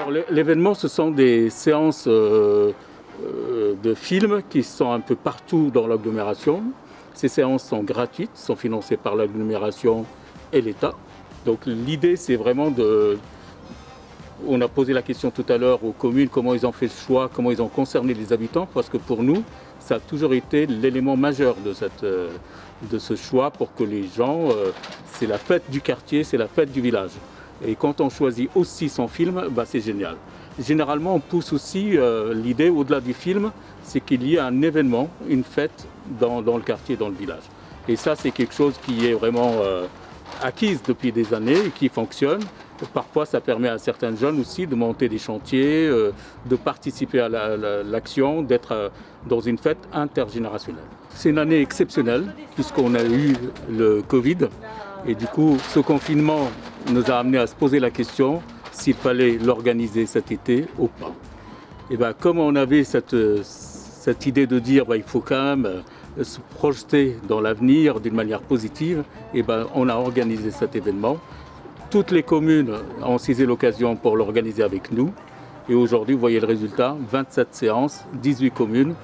Alors l'événement, ce sont des séances de films qui sont un peu partout dans l'agglomération. Ces séances sont gratuites, sont financées par l'agglomération et l'État. Donc l'idée, c'est vraiment de... On a posé la question tout à l'heure aux communes, comment ils ont fait le choix, comment ils ont concerné les habitants, parce que pour nous, ça a toujours été l'élément majeur de ce choix pour que les gens, c'est la fête du quartier, c'est la fête du village. Et quand on choisit aussi son film, c'est génial. Généralement, on pousse aussi l'idée, au-delà du film, c'est qu'il y ait un événement, une fête dans le quartier, dans le village. Et ça, c'est quelque chose qui est vraiment acquise depuis des années et qui fonctionne. Parfois, ça permet à certains jeunes aussi de monter des chantiers, de participer à l'action, d'être dans une fête intergénérationnelle. C'est une année exceptionnelle puisqu'on a eu le Covid et du coup, ce confinement nous a amené à se poser la question s'il fallait l'organiser cet été ou pas. Et comme on avait cette idée de dire il faut quand même se projeter dans l'avenir d'une manière positive, on a organisé cet événement. Toutes les communes ont saisi l'occasion pour l'organiser avec nous. Et aujourd'hui, vous voyez le résultat, 27 séances, 18 communes.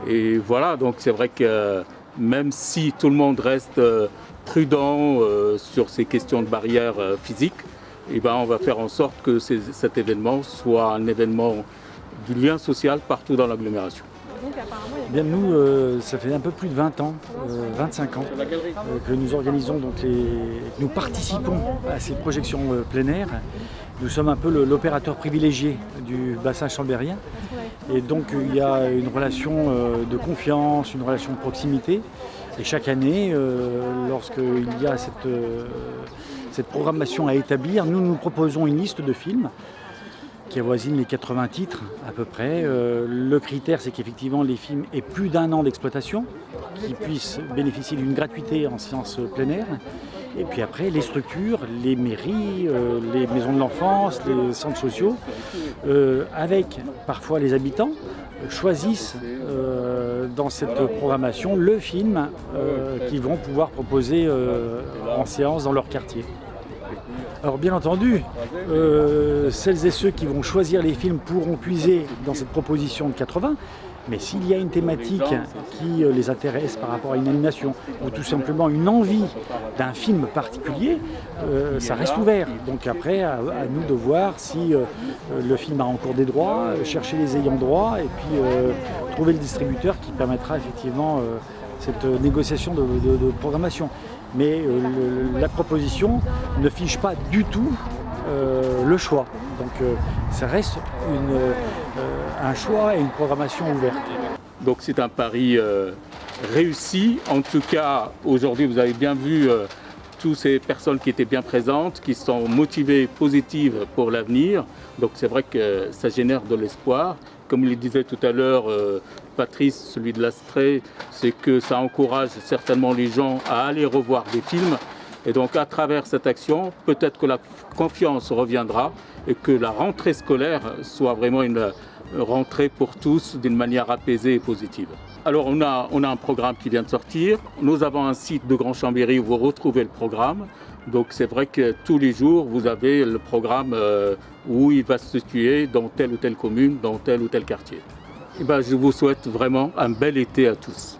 Et voilà, donc c'est vrai que même si tout le monde reste prudent sur ces questions de barrières physiques, on va faire en sorte que cet événement soit un événement du lien social partout dans l'agglomération. Bien, nous, ça fait un peu plus de 20 ans, 25 ans, que nous organisons, nous participons à ces projections plein air. Nous sommes un peu l'opérateur privilégié du bassin chambérien. Et donc il y a une relation de confiance, une relation de proximité. Et chaque année, lorsqu'il y a cette programmation à établir, nous proposons une liste de films qui avoisine les 80 titres à peu près. Le critère, c'est qu'effectivement les films aient plus d'1 an d'exploitation, qu'ils puissent bénéficier d'une gratuité en séance plein air. Et puis après, les structures, les mairies, les maisons de l'enfance, les centres sociaux, avec parfois les habitants, choisissent dans cette programmation le film qu'ils vont pouvoir proposer en séance dans leur quartier. Alors bien entendu, celles et ceux qui vont choisir les films pourront puiser dans cette proposition de 80, mais s'il y a une thématique qui les intéresse par rapport à une animation ou tout simplement une envie d'un film particulier, ça reste ouvert. Donc après, à nous de voir si le film a encore des droits, chercher les ayants droit et puis trouver le distributeur qui permettra effectivement cette négociation de programmation. Mais la proposition ne fiche pas du tout le choix. Donc ça reste un choix et une programmation ouverte. Donc c'est un pari réussi. En tout cas, aujourd'hui, vous avez bien vu toutes ces personnes qui étaient bien présentes, qui sont motivées, positives pour l'avenir. Donc c'est vrai que ça génère de l'espoir. Comme il le disait tout à l'heure Patrice, celui de l'Astrée, c'est que ça encourage certainement les gens à aller revoir des films. Et donc à travers cette action, peut-être que la confiance reviendra et que la rentrée scolaire soit vraiment une rentrée pour tous d'une manière apaisée et positive. Alors on a un programme qui vient de sortir. Nous avons un site de Grand Chambéry où vous retrouvez le programme. Donc c'est vrai que tous les jours, vous avez le programme où il va se situer dans telle ou telle commune, dans tel ou tel quartier. Je vous souhaite vraiment un bel été à tous.